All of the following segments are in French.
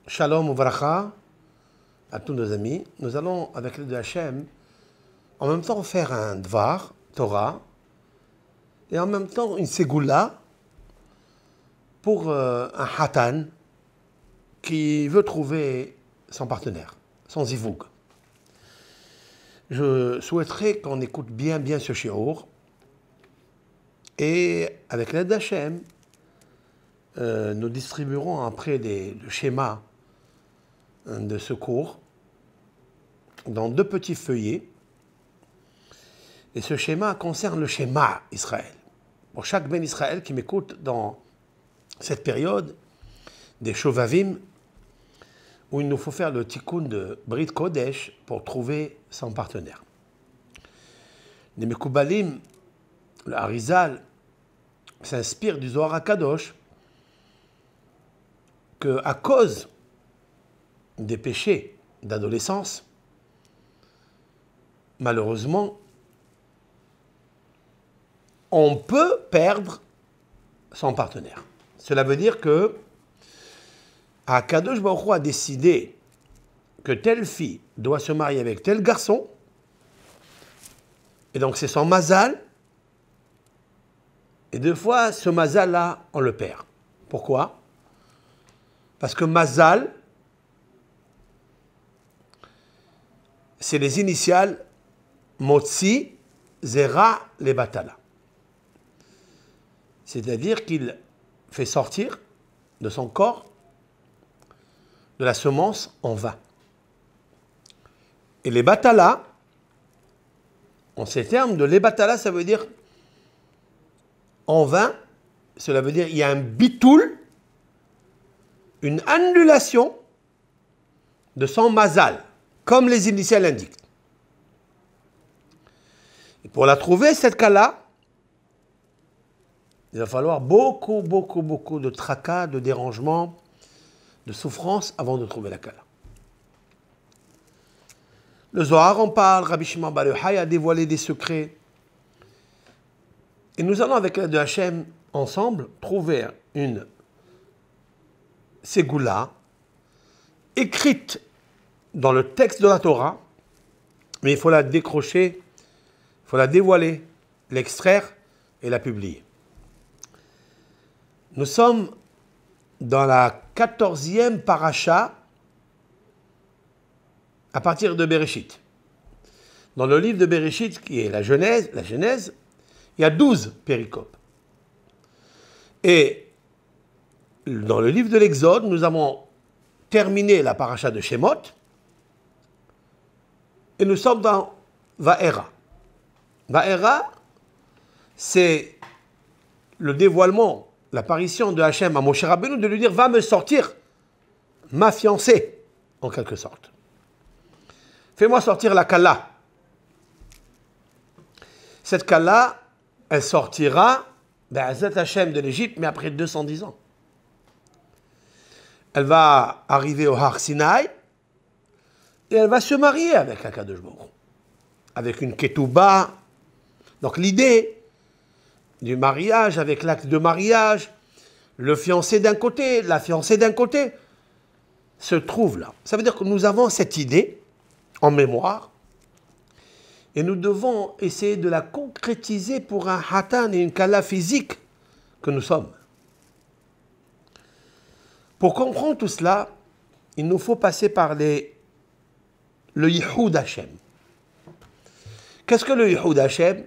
Shalom Uvracha à tous nos amis. Nous allons, avec l'aide de Hachem, en même temps faire un Dvar, Torah, et en même temps une Ségoula pour un Hatan qui veut trouver son partenaire, son Zivoug. Je souhaiterais qu'on écoute bien ce shiur et avec l'aide d'Hachem, nous distribuerons après le schéma de ce cours dans 2 petits feuillets. Et ce schéma concerne le schéma Israël. Pour chaque Ben Israël qui m'écoute dans cette période des Shovavim, où il nous faut faire le tikkun de Brit Kodesh pour trouver son partenaire. Les Mekoubalim, le Harizal, s'inspire du Zohar HaKadosh qu'à cause des péchés d'adolescence, malheureusement, on peut perdre son partenaire. Cela veut dire que HaKadosh Baruch Hu a décidé que telle fille doit se marier avec tel garçon, et donc c'est son mazal, et 2 fois, ce mazal-là, on le perd. Pourquoi? Parce que mazal, c'est les initiales Motzi, Zera, les Batala. C'est-à-dire qu'il fait sortir de son corps de la semence en vain. Et les Batala, en ces termes, de les Batala, ça veut dire en vain, cela veut dire il y a un bitoul, une annulation de son mazal, comme les initiales indiquent. Et pour la trouver, cette cas-là, il va falloir beaucoup de tracas, de dérangements, de souffrances avant de trouver la Kala. Le Zohar en parle, Rabbi Shimon Bar Yochai a dévoilé des secrets. Et nous allons, avec l'aide de Hachem, ensemble, trouver une Ségoula écrite dans le texte de la Torah, mais il faut la décrocher, il faut la dévoiler, l'extraire et la publier. Nous sommes dans la 14e paracha à partir de Bereshit. Dans le livre de Bereshit, qui est la Genèse, il y a 12 péricopes. Et dans le livre de l'Exode, nous avons terminé la paracha de Shemot et nous sommes dans Va'era. Va'era, c'est le dévoilement, l'apparition de Hachem à Moshe Rabbeinu de lui dire « Va me sortir ma fiancée » en quelque sorte. Fais-moi sortir la Kala. Cette Kala, elle sortira d'Azat Hachem de l'Égypte, mais après 210 ans. Elle va arriver au Har Sinaï et elle va se marier avec HaKadosh Baruch Hu, avec une ketouba. Donc l'idée du mariage, avec l'acte de mariage, le fiancé d'un côté, la fiancée d'un côté, se trouve là. Ça veut dire que nous avons cette idée en mémoire et nous devons essayer de la concrétiser pour un hatan et une kala physique que nous sommes. Pour comprendre tout cela, il nous faut passer par le Yihoud Hashem. Qu'est-ce que le Yihoud Hashem?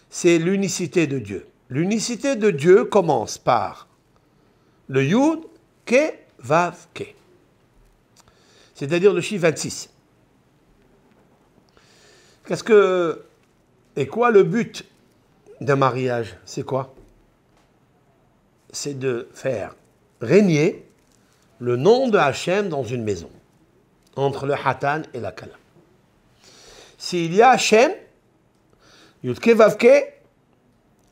C'est l'unicité de Dieu. L'unicité de Dieu commence par le Yud, Ke, Vav, Ke. C'est-à-dire le chiffre 26. Et quoi le but d'un mariage? C'est quoi? C'est de faire régner le nom de Hachem dans une maison, entre le Hatan et la Kala. S'il y a Hachem, Yudke Vavke,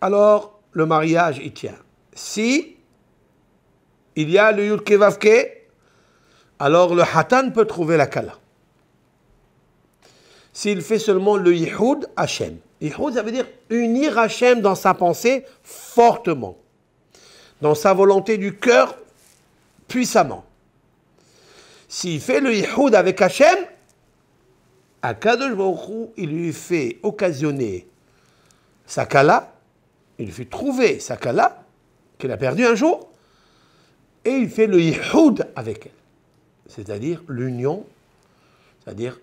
alors le mariage y tient. Si il y a le Yudke Vavke, alors le Hatan peut trouver la Kala. S'il fait seulement le Yihoud Hachem. Yihoud, ça veut dire unir Hachem dans sa pensée fortement, dans sa volonté du cœur puissamment. S'il fait le yihoud avec Hachem, Akadosh Baruch Hu, il lui fait occasionner sa kala, il lui fait trouver sa kala, qu'il a perdue un jour, et il fait le yihoud avec elle. C'est-à-dire l'union, c'est-à-dire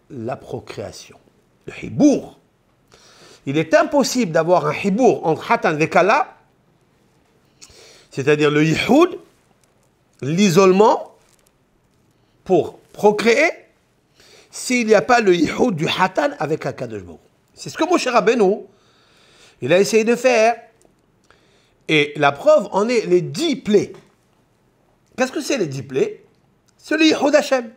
la procréation. Le hibour. Il est impossible d'avoir un hibour entre Hatan et Kala, c'est-à-dire le yihoud, l'isolement, pour procréer, s'il n'y a pas le yihoud du Hatan avec Akadosh Baruch Hu. C'est ce que Moshe Rabbeinu, il a essayé de faire. Et la preuve en est les 10 plaies. Qu'est-ce que c'est les 10 plaies? C'est le yihoud Hashem.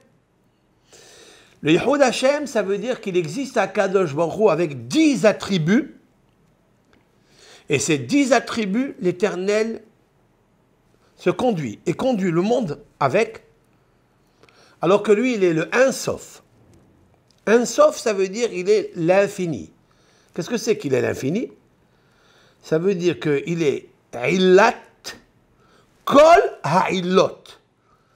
Le yihoud Hashem, ça veut dire qu'il existe à Kadosh Baruch Hu avec 10 attributs. Et ces 10 attributs, l'Éternel se conduit et conduit le monde avec, alors que lui, il est le Un Sof. Un Sof, ça veut dire il est l'infini. Qu'est-ce que c'est qu'il est l'infini? Ça veut dire qu'il est Illat Kol Ha'ilot.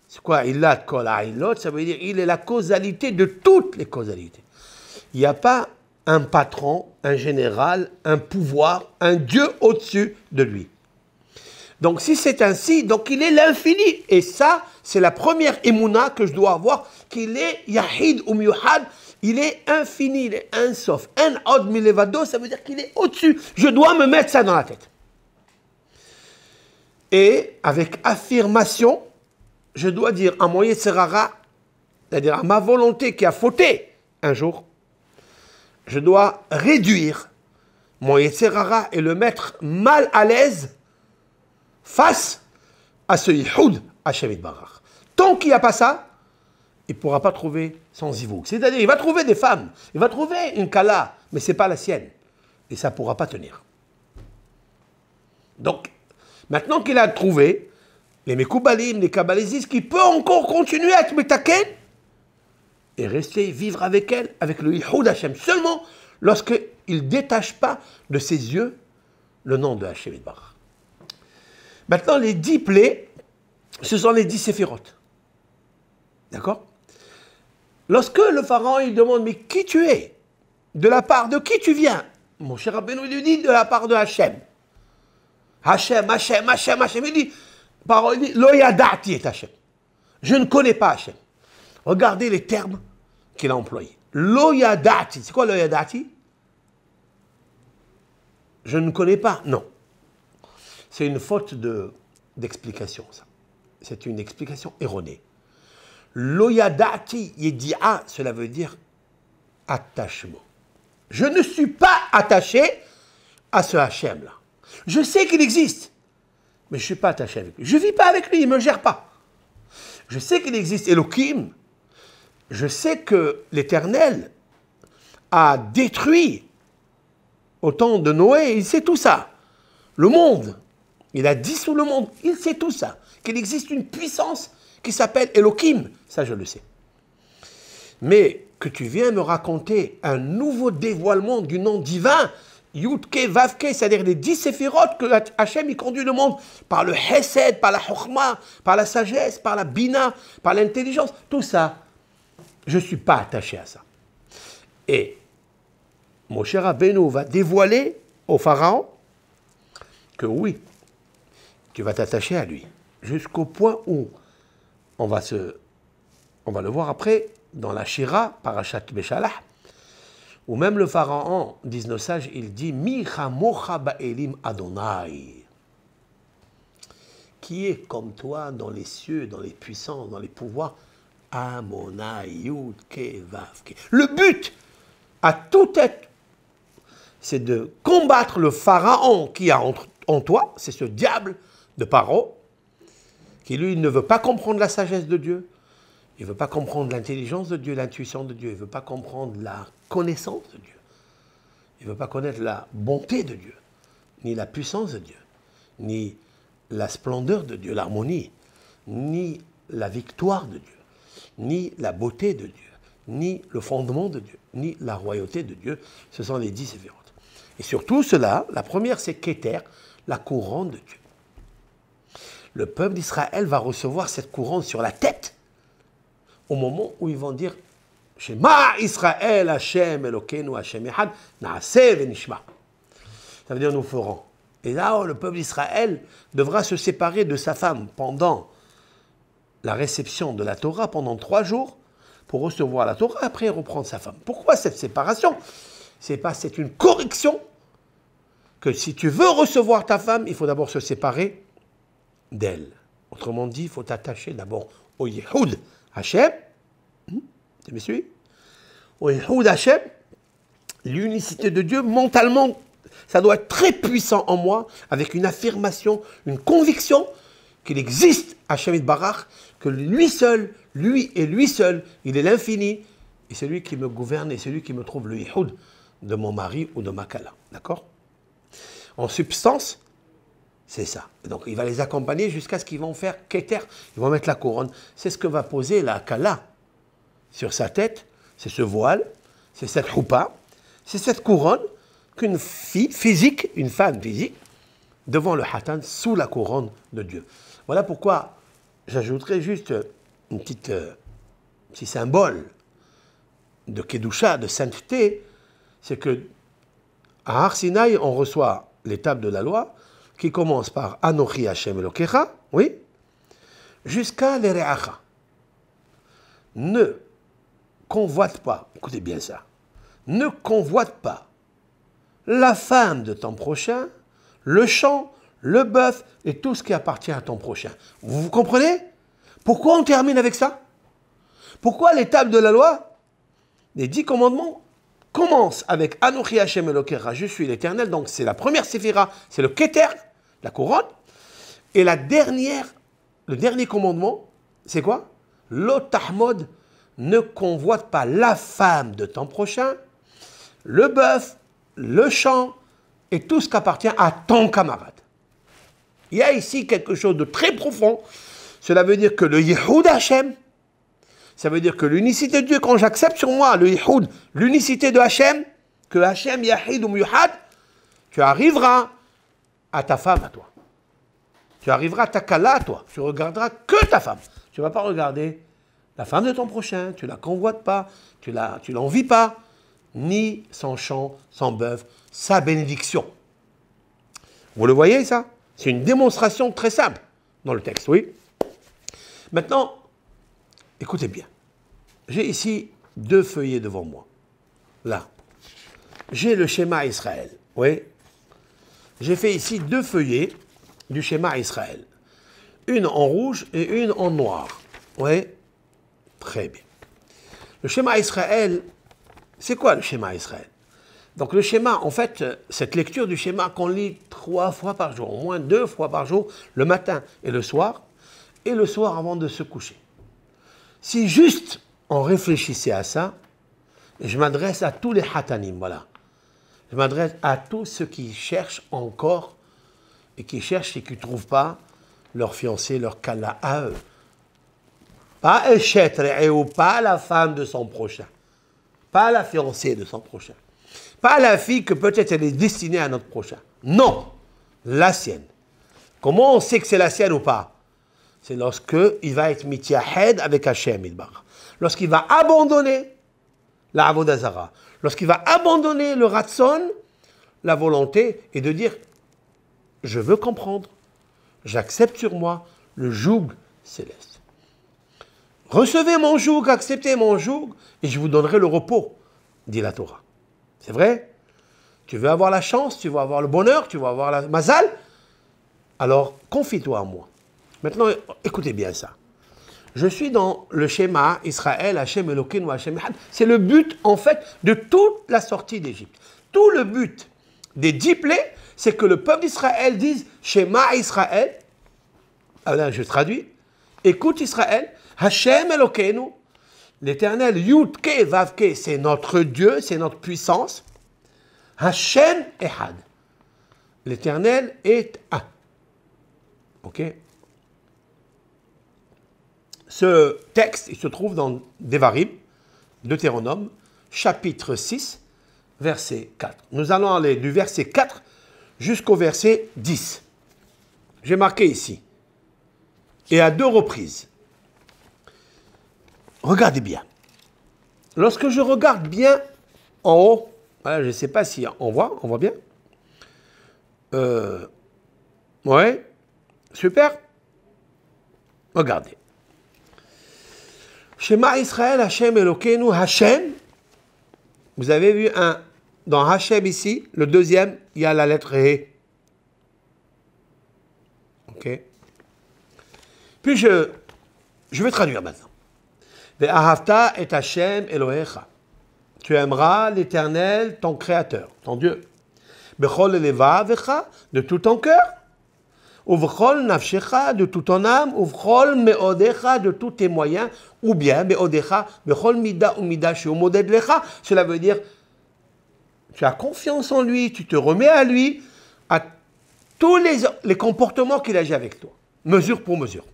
C'est quoi Illat Kol Ha'ilot? Ça veut dire il est la causalité de toutes les causalités. Il n'y a pas un patron, un général, un pouvoir, un Dieu au-dessus de lui. Donc si c'est ainsi, donc il est l'infini. Et ça, c'est la première émouna que je dois avoir, qu'il est Yahid ou Miyuhad, il est infini, il est un sauf. Un od milevado, ça veut dire qu'il est au-dessus. Je dois me mettre ça dans la tête. Et avec affirmation, je dois dire à mon Yetzerara, c'est-à-dire à ma volonté qui a fauté un jour, je dois réduire mon Yetzerara et le mettre mal à l'aise face à ce Yihoud Hashem Yitbarach. Tant qu'il n'y a pas ça, il ne pourra pas trouver son zivouk. C'est-à-dire, il va trouver des femmes, il va trouver une kala, mais ce n'est pas la sienne. Et ça ne pourra pas tenir. Donc, maintenant qu'il a trouvé, les Mekoubalim, les Kabbalésistes, qui peut encore continuer à être Metaken, et rester vivre avec elle, avec le Yihoud Hashem, seulement lorsqu'il ne détache pas de ses yeux le nom de Hashem Yitbarach. Maintenant, les 10 plaies, ce sont les 10 séphirotes. D'accord? Lorsque le pharaon il demande, mais qui tu es? De la part de qui tu viens? Mon cher Rabbeinu lui dit, de la part de Hachem. Hachem. Il dit, parole dit, Lo yadati est Hachem. Je ne connais pas Hachem. Regardez les termes qu'il a employés. Lo yadati. C'est quoi lo yadati? Je ne connais pas. Non. C'est une faute d'explication, ça. C'est une explication erronée. Lo yadati yedi'a, cela veut dire attachement. Je ne suis pas attaché à ce Hachem-là. Je sais qu'il existe, mais je ne suis pas attaché avec lui. Je ne vis pas avec lui, il ne me gère pas. Je sais qu'il existe Elohim. Je sais que l'Éternel a détruit au temps de Noé, il sait tout ça. Le monde, il a dissous le monde, il sait tout ça. Qu'il existe une puissance qui s'appelle Elohim, ça je le sais. Mais que tu viens me raconter un nouveau dévoilement du nom divin, Yudke, Vavke, c'est-à-dire les 10 séphirotes que Hachem il conduit le monde par le Hesed, par la Chokhma, par la sagesse, par la Bina, par l'intelligence, tout ça, je ne suis pas attaché à ça. Et mon cher Rabbeinu va dévoiler au Pharaon que oui, tu vas t'attacher à lui, jusqu'au point où on va le voir après dans la Shira, Parashat Beshalach, où même le Pharaon, disent nos sages, il dit Mi chamocha ba'elim Adonai. Qui est comme toi dans les cieux, dans les puissances, dans les pouvoirs? Amona Yudke Vavke. Le but à tout être, c'est de combattre le Pharaon qui a en toi, c'est ce diable de Paro, qui lui ne veut pas comprendre la sagesse de Dieu, il ne veut pas comprendre l'intelligence de Dieu, l'intuition de Dieu, il ne veut pas comprendre la connaissance de Dieu, il ne veut pas connaître la bonté de Dieu, ni la puissance de Dieu, ni la splendeur de Dieu, l'harmonie, ni la victoire de Dieu, ni la beauté de Dieu, ni le fondement de Dieu, ni la royauté de Dieu. Ce sont les 10 séphirotes. Et surtout cela, la première c'est Keter, la couronne de Dieu. Le peuple d'Israël va recevoir cette couronne sur la tête au moment où ils vont dire Shema Israël Hashem Elokeinu Hashem Echad Naaseh Venishma. Ça veut dire nous ferons. Et là, le peuple d'Israël devra se séparer de sa femme pendant la réception de la Torah, pendant 3 jours, pour recevoir la Torah, après reprendre sa femme. Pourquoi cette séparation? C'est une correction que si tu veux recevoir ta femme, il faut d'abord se séparer d'elle. Autrement dit, il faut t'attacher d'abord au Yehoud Hashem. Tu me suis? Au Yehoud Hashem, l'unicité de Dieu, mentalement, ça doit être très puissant en moi, avec une affirmation, une conviction qu'il existe Hashem Yitbarach, que lui seul, lui et lui seul, il est l'infini, et c'est lui qui me gouverne, et c'est lui qui me trouve le Yehoud de mon mari ou de ma Kala. D'accord? En substance, c'est ça. Donc il va les accompagner jusqu'à ce qu'ils vont faire Keter, ils vont mettre la couronne. C'est ce que va poser la Kala sur sa tête, c'est ce voile, c'est cette choupa, c'est cette couronne qu'une fille physique, une femme physique, devant le Hatan, sous la couronne de Dieu. Voilà pourquoi j'ajouterai juste un petit symbole de Kedusha, de sainteté, c'est que à Har Sinaï, on reçoit l'étape de la loi qui commence par Anochi Hashem Elokecha, oui, jusqu'à l'Ereacha. Ne convoite pas, écoutez bien ça, ne convoite pas la femme de ton prochain, le champ, le bœuf et tout ce qui appartient à ton prochain. Vous comprenez? Pourquoi on termine avec ça? Pourquoi l'étape de la loi, les 10 commandements, commence avec Anochi Hashem Elokecha, je suis l'Éternel, donc c'est la première séphira, c'est le Keter, la couronne, et le dernier commandement, c'est quoi? Lo tahmod, ne convoite pas la femme de ton prochain, le bœuf, le champ et tout ce qui appartient à ton camarade. Il y a ici quelque chose de très profond. Cela veut dire que le Yehoud Hashem, ça veut dire que l'unicité de Dieu, quand j'accepte sur moi le Yehoud, l'unicité de Hashem, que Hashem Yahid ou Muyuhad, tu arriveras à ta femme, à toi. Tu arriveras à ta Kala, à toi. Tu regarderas que ta femme. Tu ne vas pas regarder la femme de ton prochain, tu ne la convoites pas, tu l'envies pas, ni son champ, son bœuf, sa bénédiction. Vous le voyez, ça? C'est une démonstration très simple dans le texte, oui. Maintenant, écoutez bien. J'ai ici 2 feuillets devant moi. Là. J'ai le schéma Israël, oui. J'ai fait ici 2 feuillets du schéma Israël. Une en rouge et une en noir. Oui. Très bien. Le schéma Israël, c'est quoi le schéma Israël? Donc le schéma, en fait, cette lecture du schéma qu'on lit 3 fois par jour, au moins 2 fois par jour, le matin et le soir avant de se coucher. Si juste on réfléchissait à ça, je m'adresse à tous les hatanim, voilà. Je m'adresse à tous ceux qui cherchent encore et qui cherchent et qui ne trouvent pas leur fiancé, leur kala à eux. Pas Eshet Re'eu, pas la femme de son prochain. Pas la fiancée de son prochain. Pas la fille que peut-être elle est destinée à notre prochain. Non, la sienne. Comment on sait que c'est la sienne ou pas? C'est lorsqu'il va être mityahed avec Hashem Yitbarach. Lorsqu'il va abandonner la avodah zara. Lorsqu'il va abandonner le ratson, la volonté, et de dire, je veux comprendre, j'accepte sur moi le joug céleste. Recevez mon joug, acceptez mon joug, et je vous donnerai le repos, dit la Torah. C'est vrai? Tu veux avoir la chance, tu veux avoir le bonheur, tu veux avoir la mazal, alors confie-toi à moi. Maintenant, écoutez bien ça. Je suis dans le schéma Israël, Hashem Elokeinu, Hashem Echad. C'est le but, en fait, de toute la sortie d'Égypte. Tout le but des 10 plaies, c'est que le peuple d'Israël dise Shema Israël. Alors, je traduis. Écoute Israël, Hashem Elokeinu, l'Éternel, Yud-Ke, Vav-Ke, c'est notre Dieu, c'est notre puissance. Hashem Echad. L'Éternel est un. Ok? Ce texte, il se trouve dans Devarim, Deutéronome, chapitre 6, verset 4. Nous allons aller du verset 4 jusqu'au verset 10. J'ai marqué ici. Et à 2 reprises. regardez bien. Lorsque je regarde bien en haut, voilà, je ne sais pas si on voit bien. Ouais, super. Regardez. Shema Israël, Hashem Elokeinu, Hashem. Vous avez vu dans Hashem ici, le deuxième, il y a la lettre He. Ok. Puis je vais traduire maintenant. Ve'ahavta et Hashem Elohecha. Tu aimeras l'Éternel, ton Créateur, ton Dieu. Bechol elevavecha, de tout ton cœur. Uvchol nafshecha, de toute ton âme. Uvchol meodecha, de tous tes moyens. Ou bien, meodecha, bechol mida ou mida sheumoded lecha. Cela veut dire, tu as confiance en lui, tu te remets à lui, à tous les comportements qu'il agit avec toi. Mesure pour mesure.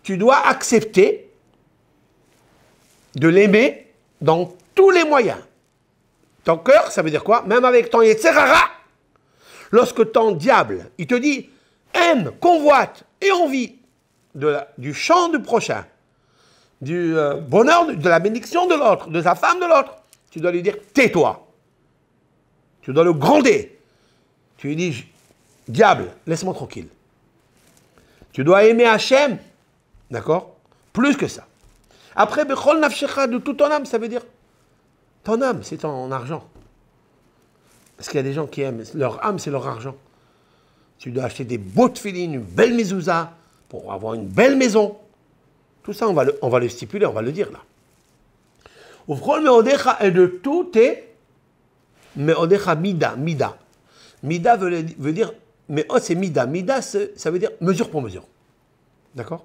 Tu dois accepter de l'aimer dans tous les moyens. Ton cœur, ça veut dire quoi? Même avec ton Yetzerara, lorsque ton diable, il te dit, aime, convoite et envie du chant du prochain, du bonheur, de la bénédiction de l'autre, de sa femme de l'autre, tu dois lui dire, tais-toi. Tu dois le gronder. Tu lui dis, diable, laisse-moi tranquille. Tu dois aimer Hachem, d'accord? Plus que ça. Après, Bechol Nafshecha, de toute ton âme, ça veut dire, ton âme, c'est ton argent. Parce qu'il y a des gens qui aiment, leur âme, c'est leur argent. Tu dois acheter des beaux tefilines, une belle mezouza, pour avoir une belle maison. Tout ça, on va le stipuler, on va le dire là. Ufrol meodecha, et de tout tes meodecha mida. Mida veut dire, mais c'est mida. Mida, ça veut dire mesure pour mesure. D'accord?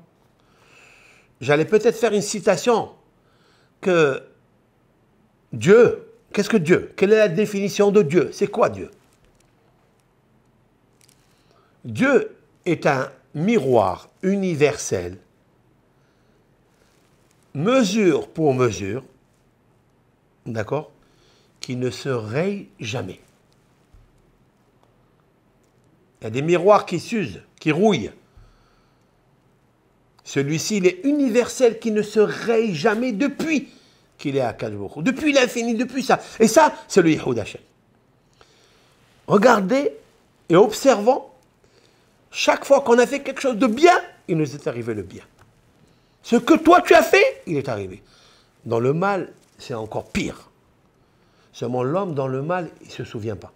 J'allais peut-être faire une citation que Dieu, qu'est-ce que Dieu? Quelle est la définition de Dieu? C'est quoi Dieu? Dieu est un miroir universel, mesure pour mesure, d'accord, qui ne se raye jamais. Il y a des miroirs qui s'usent, qui rouillent. Celui-ci, il est universel, qui ne se raye jamais depuis qu'il est à Kadjbourg, depuis l'infini, depuis ça. Et ça, c'est le Yehoud Hashem. Regardez et observons, chaque fois qu'on a fait quelque chose de bien, il nous est arrivé le bien. Ce que toi tu as fait, il est arrivé. Dans le mal, c'est encore pire. Seulement l'homme dans le mal, il ne se souvient pas.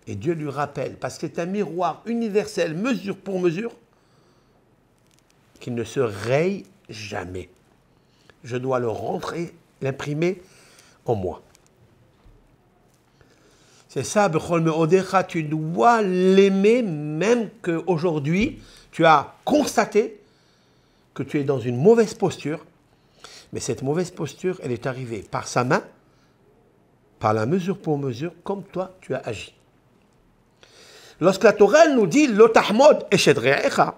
Et Dieu lui rappelle, parce que c'est un miroir universel, mesure pour mesure, qui ne se raye jamais. Je dois le rentrer, l'imprimer en moi. C'est ça, Bechol Meodecha, tu dois l'aimer même qu'aujourd'hui, tu as constaté que tu es dans une mauvaise posture, mais cette mauvaise posture, elle est arrivée par sa main, par la mesure pour mesure, comme toi, tu as agi. Lorsque la Torah nous dit « Lotahmod eshed re'echa »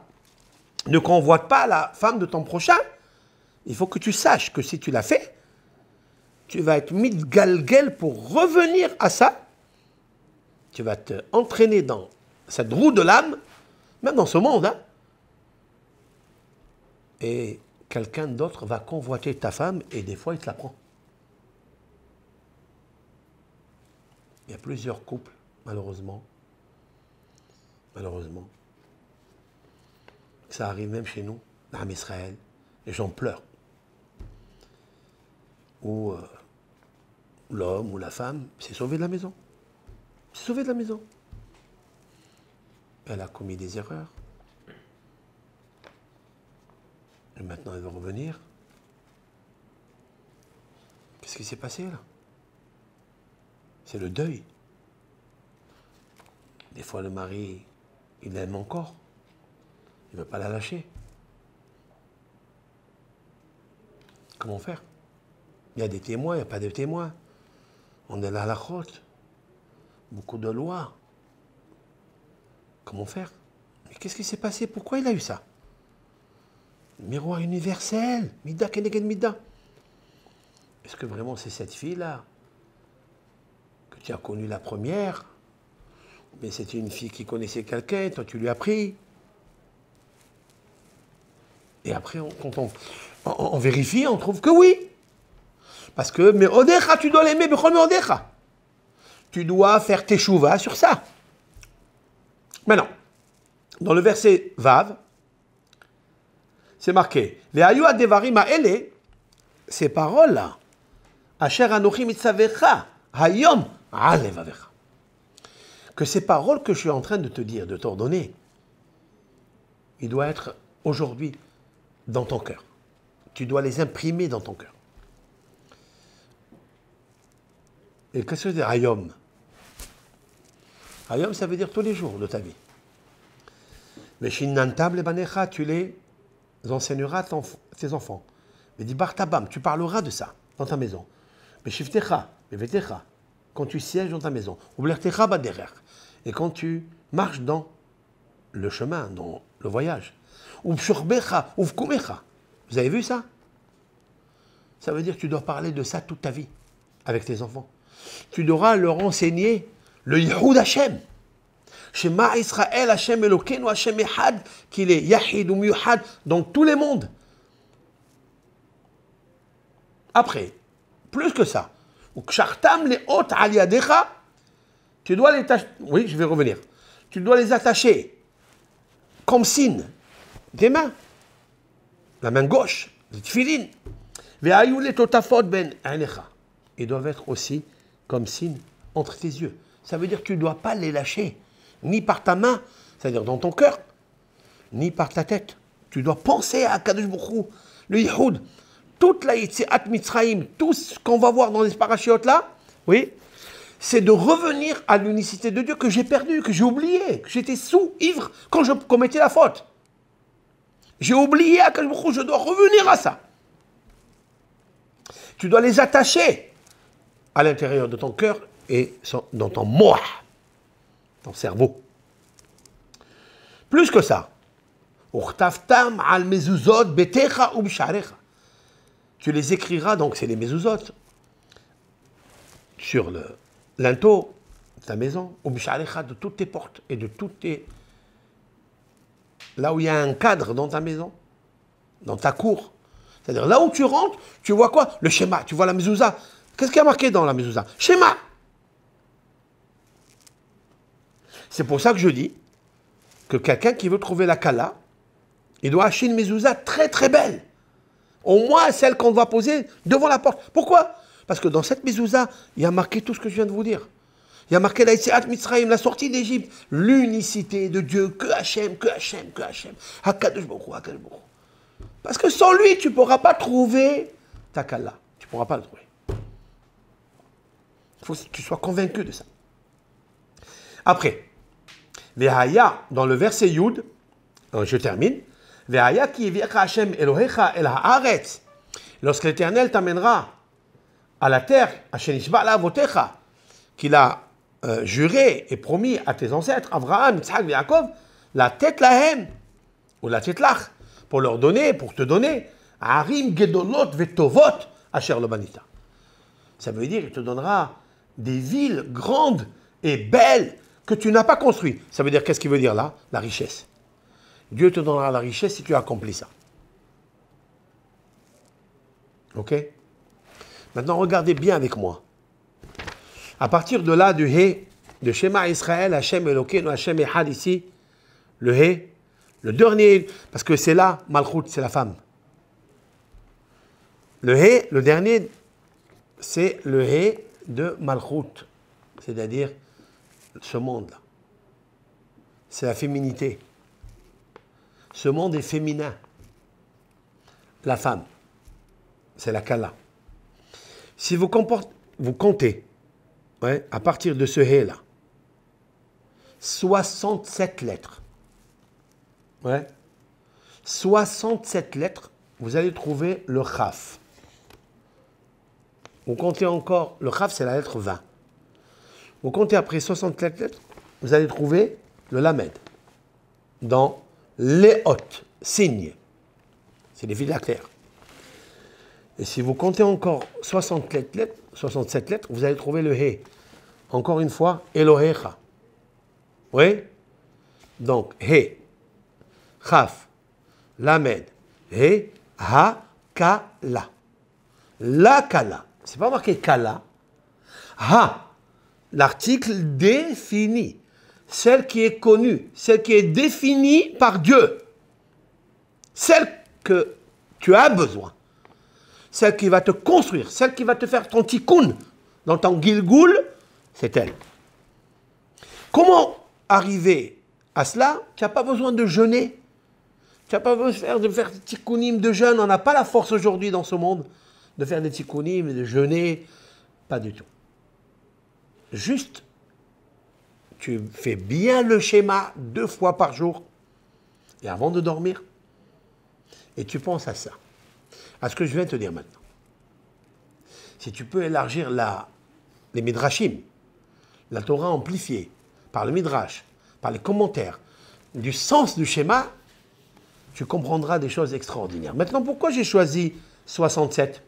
ne convoite pas la femme de ton prochain, il faut que tu saches que si tu l'as fait, tu vas être mitgalgel pour revenir à ça. Tu vas te entraîner dans cette roue de l'âme, même dans ce monde. Hein. Et quelqu'un d'autre va convoiter ta femme et des fois il te la prend. Il y a plusieurs couples, malheureusement. Ça arrive même chez nous, dans Israël. Les gens pleurent. Où l'homme ou la femme s'est sauvé de la maison. S'est sauvé de la maison. Elle a commis des erreurs. Et maintenant, elle veut revenir. Qu'est-ce qui s'est passé là? C'est le deuil. Des fois, le mari, il l'aime encore. Il ne veut pas la lâcher. Comment faire? Il y a des témoins, il n'y a pas de témoins. On est là à la côte. Beaucoup de lois. Comment faire? Mais qu'est-ce qui s'est passé? Pourquoi il a eu ça? Miroir universel. Mida keneged mida. Est-ce que vraiment c'est cette fille-là que tu as connue la première? Mais c'était une fille qui connaissait quelqu'un, toi tu lui as pris. Et après, quand on vérifie, on trouve que oui. Parce que, mais Odecha, tu dois l'aimer, Bechol Odecha. Tu dois faire teshuva sur ça. Maintenant, dans le verset Vav, c'est marqué, Ve'ayu adevarim ha'ele, ces paroles-là, Asher anochi mitzavecha, hayom alevavecha. Que ces paroles que je suis en train de te dire, de t'ordonner, il doit être aujourd'hui dans ton cœur. Tu dois les imprimer dans ton cœur. Et qu'est-ce que ça veut dire hayom? Hayom, ça veut dire tous les jours de ta vie. Mais shinantam le banecha, tu les enseigneras à tes enfants. Mais dis bartabam, tu parleras de ça dans ta maison. Mais shiftecha, mais vetecha, quand tu sièges dans ta maison. Ou blertecha baderer, et quand tu marches dans le chemin, dans le voyage. Ou pshurbecha, ou vkumecha. Vous avez vu ça? Ça veut dire que tu dois parler de ça toute ta vie avec tes enfants. Tu devras leur enseigner le Yehud Hashem. Shema Israël, Hashem Elokeinu, Hashem Echad, qu'il est Yahid ou Miyuhad dans tous les mondes. Après, plus que ça, tu dois les attacher. Oui, je vais revenir. Tu dois les attacher comme signe des mains. La main gauche, les tefilin. Ils doivent être aussi comme signe entre tes yeux. Ça veut dire que tu ne dois pas les lâcher, ni par ta main, c'est-à-dire dans ton cœur, ni par ta tête. Tu dois penser à Kadosh Baruch Hu, le Yihoud, toute la Yitziat Mitzrayim, tout ce qu'on va voir dans les parachiotes là, oui, c'est de revenir à l'unicité de Dieu que j'ai perdu, que j'ai oublié, que j'étais ivre quand je commettais la faute. J'ai oublié à Kadosh Baruch Hu, je dois revenir à ça. Tu dois les attacher à l'intérieur de ton cœur et dans ton moah, ton cerveau. Plus que ça, tu les écriras, donc c'est les mezuzot, sur le linteau de ta maison, de toutes tes portes et de toutes tes... Là où il y a un cadre dans ta maison, dans ta cour. C'est-à-dire là où tu rentres, tu vois quoi? Le schéma, tu vois la mezouza. Qu'est-ce qui a marqué dans la mezouza? Schéma. C'est pour ça que je dis que quelqu'un qui veut trouver la kala, il doit acheter une mezouza très très belle. Au moins celle qu'on va poser devant la porte. Pourquoi? Parce que dans cette mezouza, il y a marqué tout ce que je viens de vous dire. Il y a marqué la Yitziat Mitzrayim, la sortie d'Égypte, l'unicité de Dieu, que Hachem, que Hachem, que Hachem. Hakadosh Baruch Hu, Hakadosh Baruch Hu. Parce que sans lui, tu ne pourras pas trouver ta kala. Tu ne pourras pas le trouver. Il faut que tu sois convaincu de ça. Après, Vehaya, dans le verset Yud, je termine. Vehaya ki yevicha Hashem Elohecha el haaretz. Lorsque l'Éternel t'amènera à la terre, Hashem nishba la avotecha, qu'il a juré et promis à tes ancêtres, Abraham, Yitzhak et Yaakov, la tête lahem, ou la tête lach, pour leur donner, pour te donner, Harim Gedolot Vetovot Asher Lobanita. Ça veut dire qu'il te donnera des villes grandes et belles que tu n'as pas construites. Ça veut dire, qu'est-ce qu'il veut dire là? La richesse. Dieu te donnera la richesse si tu accomplis ça. Ok? Maintenant, regardez bien avec moi. À partir de là, du He, de Shema Israël, Hashem Elokeinu, Hashem Echad ici, le He, le dernier, parce que c'est là, Malchut, c'est la femme. Le He, le dernier, c'est le He de Malchut, c'est-à-dire ce monde-là. C'est la féminité. Ce monde est féminin. La femme, c'est la Kala. Si vous comptez, ouais, à partir de ce He-là, 67 lettres, ouais, 67 lettres, vous allez trouver le Chaf. Vous comptez encore, le Chaf c'est la lettre 20. Vous comptez après 67 lettres, vous allez trouver le Lamed. Dans Léot, signe. C'est les villes claires. Et si vous comptez encore 67 lettres, vous allez trouver le He. Encore une fois, Elohecha. Oui? Donc, He, Chaf, Lamed, Et ha-kala. La kala. C'est pas marqué kala. Ha. L'article défini. Celle qui est connue. Celle qui est définie par Dieu. Celle que tu as besoin. Celle qui va te construire. Celle qui va te faire ton tikkun dans ton gilgoul. C'est elle. Comment arriver à cela? Tu n'as pas besoin de jeûner. Tu n'as pas besoin de faire des tikkunim de jeûne. On n'a pas la force aujourd'hui dans ce monde de faire des tikkunim et de jeûner. Pas du tout. Juste, tu fais bien le schéma 2 fois par jour. Et avant de dormir. Et tu penses à ça. À ce que je viens de te dire maintenant. Si tu peux élargir les midrashim, la Torah amplifiée, par le midrash, par les commentaires, du sens du schéma, tu comprendras des choses extraordinaires. Maintenant, pourquoi j'ai choisi 67?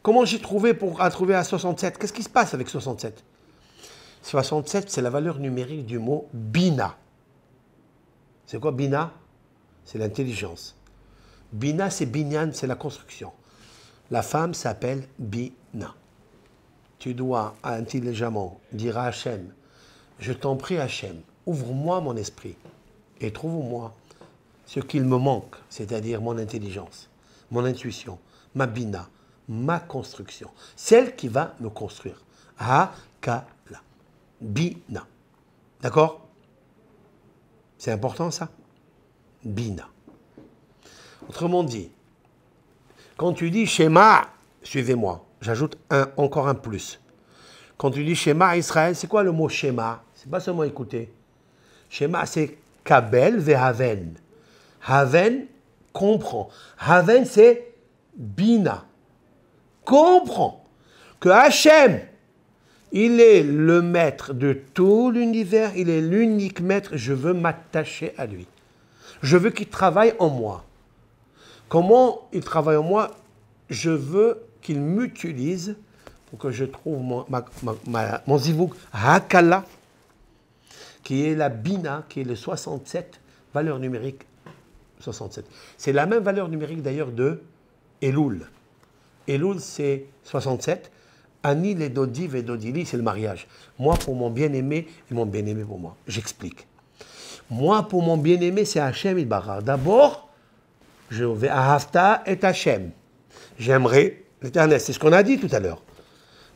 Comment j'ai trouvé pour trouver à 67? Qu'est-ce qui se passe avec 67? 67, c'est la valeur numérique du mot bina. C'est quoi bina? C'est l'intelligence. Bina, c'est binyan, c'est la construction. La femme s'appelle bina. Tu dois intelligemment dire à Hachem, je t'en prie Hachem, ouvre-moi mon esprit et trouve-moi ce qu'il me manque, c'est-à-dire mon intelligence, mon intuition, ma bina, ma construction, celle qui va me construire. Ha-ka-la. Bina. D'accord? C'est important ça? Bina. Autrement dit, quand tu dis schéma, suivez-moi. J'ajoute encore un plus. Quand tu dis schéma Israël, c'est quoi le mot schéma? C'est pas seulement écouter. Schéma, c'est kabel vehaven. Haven, comprend. Haven, c'est bina. Comprend que Hachem, il est le maître de tout l'univers, il est l'unique maître, je veux m'attacher à lui. Je veux qu'il travaille en moi. Comment il travaille en moi? Je veux qu'il m'utilise pour que je trouve mon zivouk hakala, qui est la bina, qui est le 67, valeur numérique 67. C'est la même valeur numérique d'ailleurs de Elul. Elul, c'est 67. Anil et Dodiv et Dodili, c'est le mariage. Moi pour mon bien-aimé et mon bien-aimé pour moi. J'explique. Moi pour mon bien-aimé, c'est Hachem Yitbarach. D'abord, je vais à Hafta et Hachem. J'aimerai l'Éternel. C'est ce qu'on a dit tout à l'heure.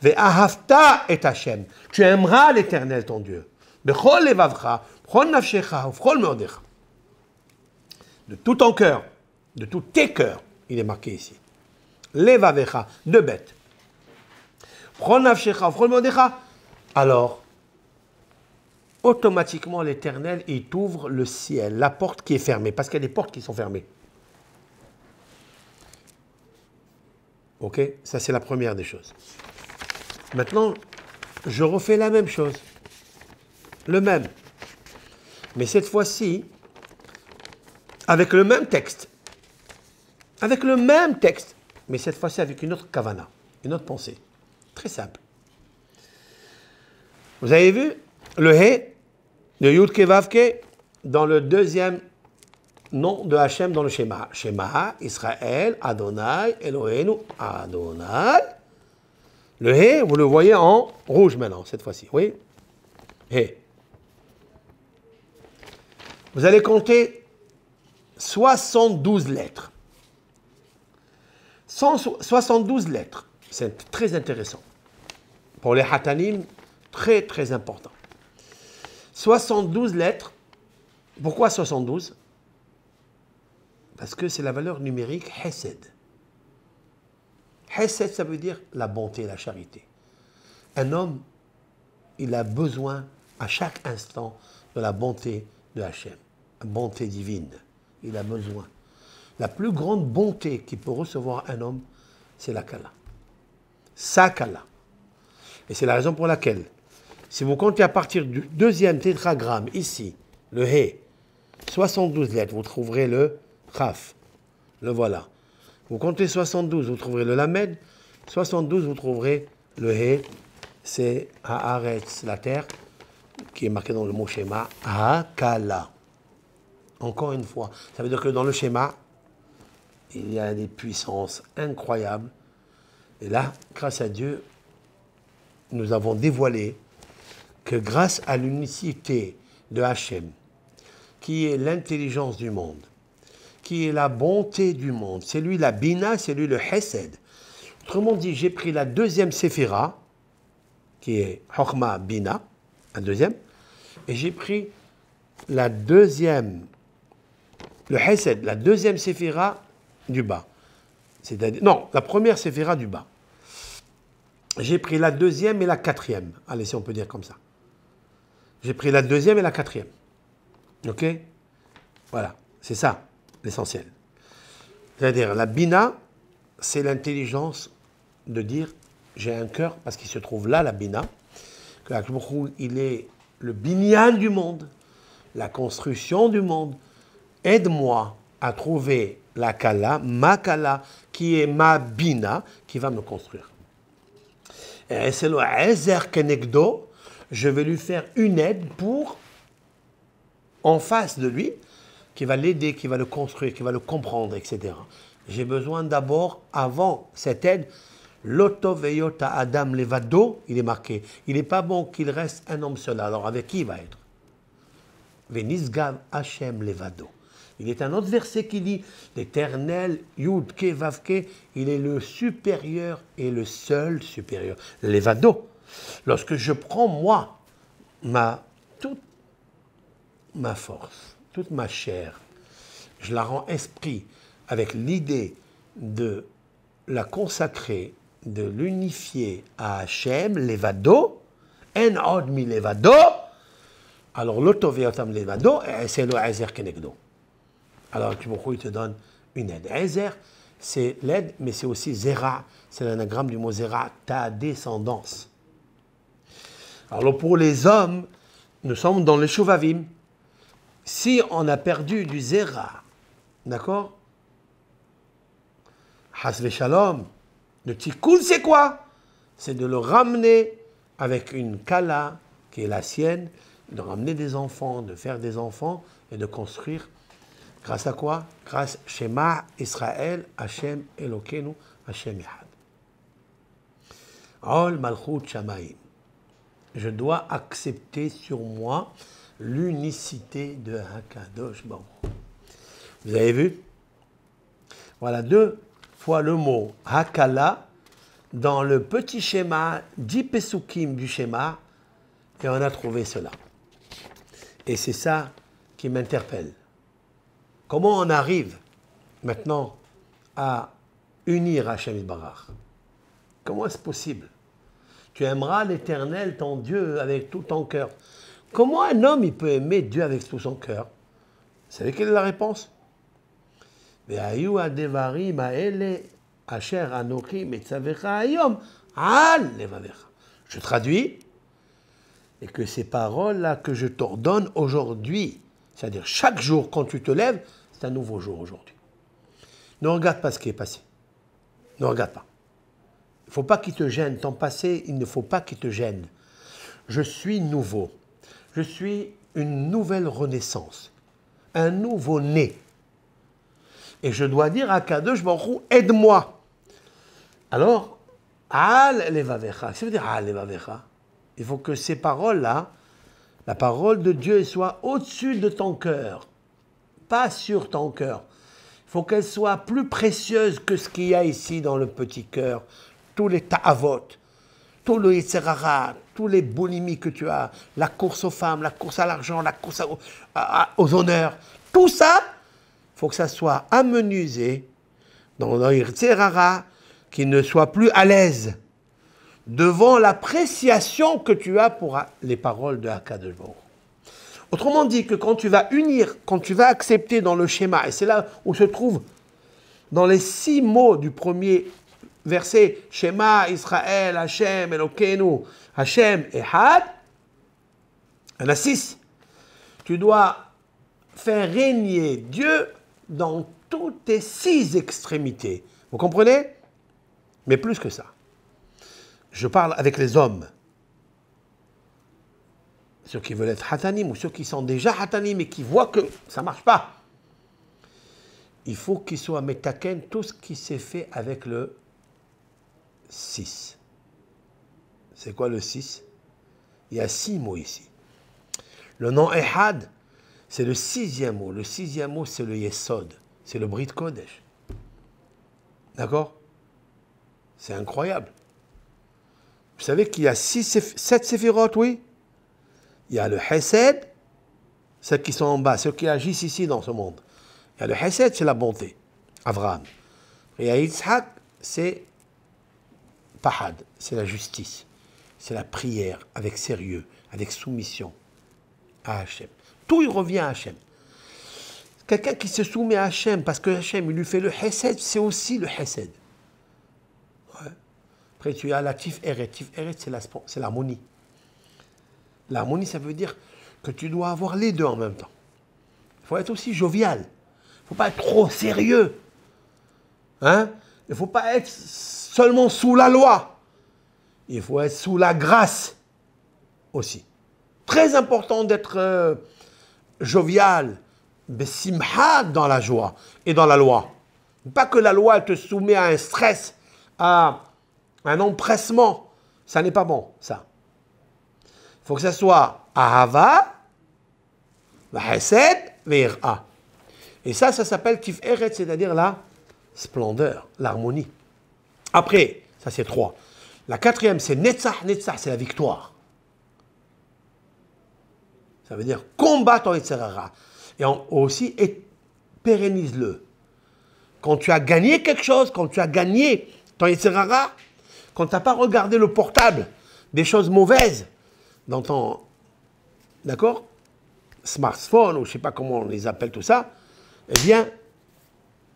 Ve'ahavta et Hachem. Tu aimeras l'Éternel, ton Dieu. Bechol levavcha, bechol nafshecha, bechol meodecha. De tout ton cœur, de tous tes cœurs, il est marqué ici. Levavecha, 2 bêtes. Bechol nafshecha, bechol meodecha. Alors, automatiquement, l'Éternel, il t'ouvre le ciel, la porte qui est fermée, parce qu'il y a des portes qui sont fermées. Ok? Ça, c'est la première des choses. Maintenant, je refais la même chose. Le même. Mais cette fois-ci, avec le même texte. Avec le même texte. Mais cette fois-ci avec une autre kavana, une autre pensée. Très simple. Vous avez vu le He de Yud Ke Vav Ke dans le deuxième nom de Hachem dans le schéma. Shema, Israël, Adonai, Eloheinu, Adonai. Le He, vous le voyez en rouge maintenant, cette fois-ci. Oui? He. Vous allez compter 72 lettres. 72 lettres. C'est très intéressant. Pour les Hatanim, très très important. 72 lettres. Pourquoi 72? Parce que c'est la valeur numérique Hesed. Hesed, ça veut dire la bonté, la charité. Un homme, il a besoin à chaque instant de la bonté de Hachem, une bonté divine. Il a besoin. La plus grande bonté qu'il peut recevoir un homme, c'est la Kala. Sa Kala. Et c'est la raison pour laquelle, si vous comptez à partir du deuxième tétragramme, ici, le He, 72 lettres, vous trouverez le Chaf. Le voilà. Vous comptez 72, vous trouverez le Lamed. 72, vous trouverez le He. C'est Haaretz, la terre, qui est marqué dans le mot schéma, Hakala. Encore une fois, ça veut dire que dans le schéma, il y a des puissances incroyables. Et là, grâce à Dieu, nous avons dévoilé que grâce à l'unicité de Hachem, qui est l'intelligence du monde, qui est la bonté du monde, c'est lui la Bina, c'est lui le Hesed. Autrement dit, j'ai pris la deuxième Séphira, qui est Chokhma Bina, la deuxième, et j'ai pris la deuxième, le Hesed, la deuxième Séphira du bas. C'est-à-dire, non, la première Séphira du bas. J'ai pris la deuxième et la quatrième. Allez, si on peut dire comme ça. J'ai pris la deuxième et la quatrième. Ok? Voilà, c'est ça l'essentiel. C'est-à-dire, la Bina, c'est l'intelligence de dire j'ai un cœur, parce qu'il se trouve là, la Bina, que il est le binyan du monde, la construction du monde. Aide-moi à trouver la Kala, ma Kala, qui est ma Bina, qui va me construire. Et c'est le Ezer Kenegdo, je vais lui faire une aide pour, en face de lui, qui va l'aider, qui va le construire, qui va le comprendre, etc. J'ai besoin d'abord, avant cette aide, Loto Veyota Adam Levado, il est marqué. Il n'est pas bon qu'il reste un homme seul. Alors avec qui il va être? Venisgav Hashem Levado. Il est un autre verset qui dit l'Éternel, Yud Ke Vav Ke, il est le supérieur et le seul supérieur. Levado. Lorsque je prends moi, toute ma force, toute ma chair, je la rends esprit avec l'idée de la consacrer, de l'unifier à Hachem, Levado, En Od Mi Levado, alors l'Otoveotam Levado, c'est le Ezer Kenegdo. Alors il te donne une aide. Ezer, c'est l'aide, mais c'est aussi Zera, c'est l'anagramme du mot Zera, ta descendance. Alors pour les hommes, nous sommes dans le Shuvavim. Si on a perdu du Zera, d'accord? Hasve Shalom, le Tikkun, c'est quoi? C'est de le ramener avec une Kala qui est la sienne, de ramener des enfants, de faire des enfants et de construire. Grâce à quoi? Grâce à Shema Israël, Hashem Elokeinu, Hashem Yahad. Ol Malchut Shamayim. Je dois accepter sur moi l'unicité de Hakadosh Baruch. Vous avez vu? Voilà 2 fois le mot Hakala dans le petit schéma, 10 Pesukim du schéma, et on a trouvé cela. Et c'est ça qui m'interpelle. Comment on arrive maintenant à unir Hachem Barach? Comment est-ce possible? Tu aimeras l'Éternel, ton Dieu, avec tout ton cœur. Comment un homme il peut aimer Dieu avec tout son cœur? Vous savez quelle est la réponse? Je traduis, et que ces paroles-là que je t'ordonne aujourd'hui, c'est-à-dire chaque jour quand tu te lèves, c'est un nouveau jour aujourd'hui. Ne regarde pas ce qui est passé. Ne regarde pas. Il ne faut pas qu'il te gêne. Ton passé, il ne faut pas qu'il te gêne. Je suis nouveau. Je suis une nouvelle renaissance. Un nouveau-né. Et je dois dire à Kadosh Baruch Hu, aide-moi. Alors, Al Levavecha. Qu'est-ce que ça veut dire Al Levavecha? Il faut que ces paroles-là, la parole de Dieu, soit au-dessus de ton cœur. Pas sur ton cœur. Il faut qu'elle soit plus précieuse que ce qu'il y a ici dans le petit cœur. Tous les ta'avot, tout le yitzhara, tous les boulimies que tu as, la course aux femmes, la course à l'argent, la course aux honneurs, tout ça, il faut que ça soit amenuisé dans le yitzhara, qui ne soit plus à l'aise devant l'appréciation que tu as pour les paroles de Hakadosh Baruch Hu. Autrement dit que quand tu vas unir, quand tu vas accepter dans le schéma, et c'est là où se trouve dans les 6 mots du premier verset, Shema Israël, Hashem Elokeinu, Hashem Ehad, il y en a 6. Tu dois faire régner Dieu dans toutes tes 6 extrémités. Vous comprenez? Mais plus que ça. Je parle avec les hommes. ceux qui veulent être hatanim ou ceux qui sont déjà hatanim et qui voient que ça ne marche pas, il faut qu'ils soient metaken tout ce qui s'est fait avec le 6. C'est quoi le 6? Il y a 6 mots ici. Le nom Ehad, c'est le 6e mot. Le 6e mot, c'est le Yesod. C'est le Brit Kodesh. D'accord? C'est incroyable. Vous savez qu'il y a 7 séphirotes, oui? Il y a le Hesed, ceux qui sont en bas, ceux qui agissent ici dans ce monde. Il y a le Hesed, c'est la bonté, Avraham. Et il y a Yitzhak, c'est Pahad, c'est la justice. C'est la prière avec sérieux, avec soumission à Hachem. Tout il revient à Hachem. Quelqu'un qui se soumet à Hachem parce que Hachem il lui fait le Hesed, c'est aussi le Hesed. Ouais. Après tu as la Tiferet. Tiferet, c'est l'harmonie. L'harmonie, ça veut dire que tu dois avoir les deux en même temps. Il faut être aussi jovial. Il ne faut pas être trop sérieux. Hein? Il ne faut pas être seulement sous la loi. Il faut être sous la grâce aussi. Très important d'être jovial, besimha dans la joie et dans la loi. Pas que la loi te soumet à un stress, à un empressement. Ça n'est pas bon, ça. Il faut que ça soit ahava, hesed, ve'ira. Et ça s'appelle tiferet, c'est-à-dire la splendeur, l'harmonie. Après, ça c'est 3. La 4e, c'est netzach. Netzach, c'est la victoire. Ça veut dire combat ton Yetzirara. Et aussi, pérennise-le. Quand tu as gagné quelque chose, quand tu as gagné ton Yetzirara, quand tu n'as pas regardé le portable des choses mauvaises dans ton, d'accord, smartphone, ou je ne sais pas comment on les appelle tout ça, eh bien,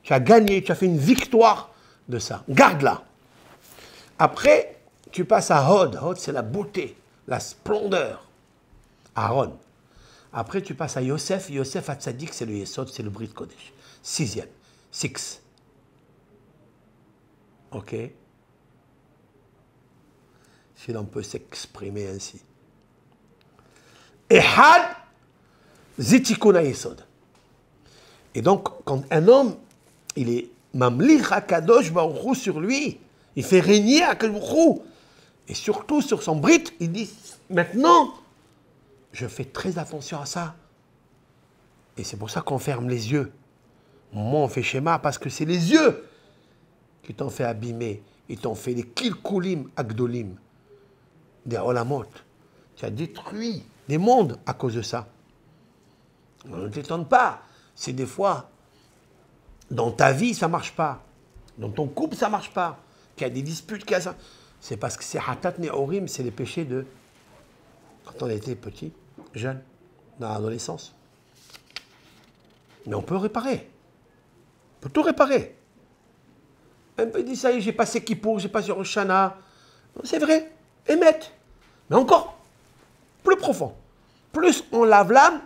tu as gagné, tu as fait une victoire de ça. Garde-la. Après, tu passes à Hod. Hod, c'est la beauté, la splendeur. Aaron. Après, tu passes à Yosef. Yosef à Tzadik, c'est le Yesod, c'est le Brit Kodesh. 6e. 6. Ok? Si l'on peut s'exprimer ainsi. Ehad, Zitikuna Yesod. Et donc, quand un homme, il est Mamlich HaKadosh Baruch Hu sur lui, il fait régner HaKadosh Baruch Hu. Et surtout sur son Brit, il dit, maintenant, je fais très attention à ça. Et c'est pour ça qu'on ferme les yeux. Moi, on fait schéma parce que c'est les yeux qui t'ont fait abîmer. Ils t'ont fait des kilkulim agdolim, des olamot. Tu as détruit des mondes à cause de ça. On ne t'étonne pas. C'est des fois, dans ta vie, ça ne marche pas. Dans ton couple, ça ne marche pas. Qu'il y a des disputes, qu'il y a ça. C'est parce que c'est hatat ne'orim, c'est les péchés de quand on était petit, jeune, dans l'adolescence. Mais on peut réparer. On peut tout réparer. Un peu dit, ça y est, j'ai passé Kippour, j'ai passé Rosh Hashanah. C'est vrai, émettre. Mais encore plus profond. Plus on lave l'âme,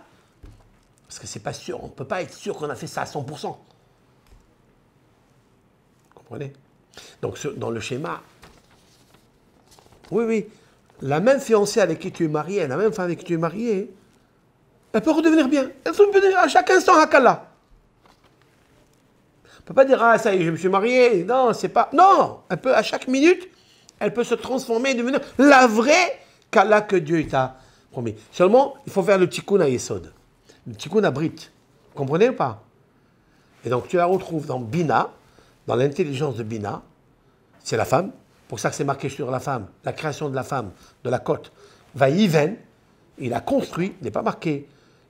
parce que c'est pas sûr, on ne peut pas être sûr qu'on a fait ça à 100%. Vous comprenez? Donc dans le schéma, oui, la même fiancée avec qui tu es marié, la même femme avec qui tu es marié, elle peut redevenir bien. Elle peut devenir à chaque instant Hakala. On ne peut pas dire, ah ça y est, je me suis marié. Non, c'est pas. Non, elle peut, à chaque minute, elle peut se transformer et devenir la vraie Kala que Dieu t'a promis. Seulement, il faut faire le tikkun à Yesod. Le tikkun à Brit. Vous comprenez ou pas? Et donc, tu la retrouves dans Bina, dans l'intelligence de Bina. C'est la femme. Pour ça que c'est marqué sur la femme, la création de la femme, de la côte. Vaïven, il a construit, il n'est pas marqué.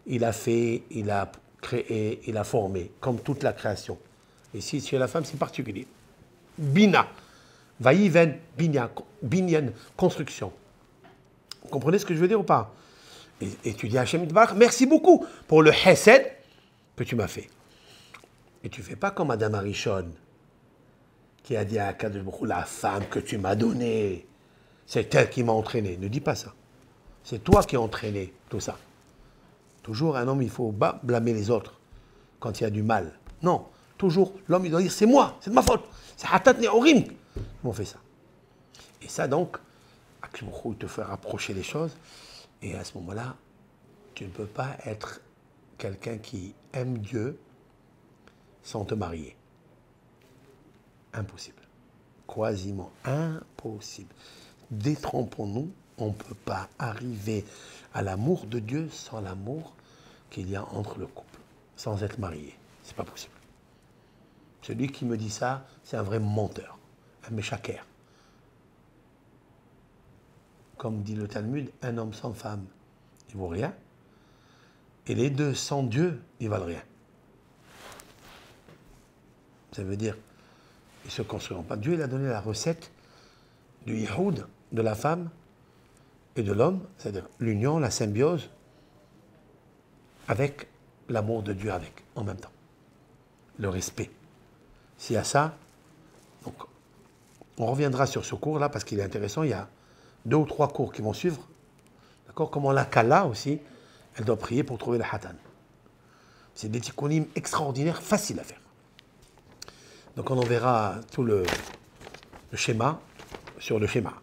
Il a fait, il a créé, il a formé, comme toute la création. Ici, chez la femme, c'est particulier. Bina. Vaïven, binyan, construction. Vous comprenez ce que je veux dire ou pas? Et tu dis à Hachem Yitbarach, merci beaucoup pour le Hesed que tu m'as fait. Et tu ne fais pas comme Madame Arishon, qui a dit à Kadosh Baruch Hu, la femme que tu m'as donnée, c'est elle qui m'a entraîné. Ne dis pas ça. C'est toi qui as entraîné tout ça. Toujours un homme, il faut blâmer les autres quand il y a du mal. Non, toujours l'homme, il doit dire, c'est moi, c'est de ma faute. C'est hatat ne'orim. On fait ça. Et ça donc, Kadosh Baruch Hu te fait rapprocher les choses. Et à ce moment-là, Tu ne peux pas être quelqu'un qui aime Dieu sans te marier. Impossible. Quasiment impossible. Détrompons-nous, on ne peut pas arriver à l'amour de Dieu sans l'amour qu'il y a entre le couple, sans être marié. C'est pas possible. Celui qui me dit ça, c'est un vrai menteur, un méchaker. Comme dit le Talmud, un homme sans femme, il vaut rien. Et les deux sans Dieu, ils valent rien. Ça veut dire, ils ne se construiront pas. Dieu, il a donné la recette du yihoud, de la femme et de l'homme, c'est-à-dire l'union, la symbiose, avec l'amour de Dieu avec, en même temps. Le respect. S'il y a ça, donc, on reviendra sur ce cours-là parce qu'il est intéressant. Il y a 2 ou 3 cours qui vont suivre. D'accord? Comment la Kala aussi, elle doit prier pour trouver le Hatan. C'est des tikkunim extraordinaires, faciles à faire. Donc on en verra tout le schéma sur le schéma.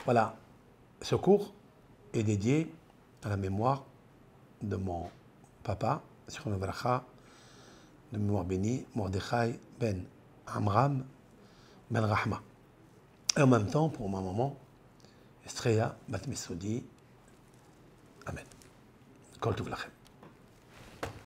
Voilà. Ce cours est dédié à la mémoire de mon papa, sur le Bracha, de mémoire bénie, Mordechai ben Amram ben Rahma. Et en même temps, pour ma maman, Estreya bat Mesoudi. Amen. Kol Tov Lachem.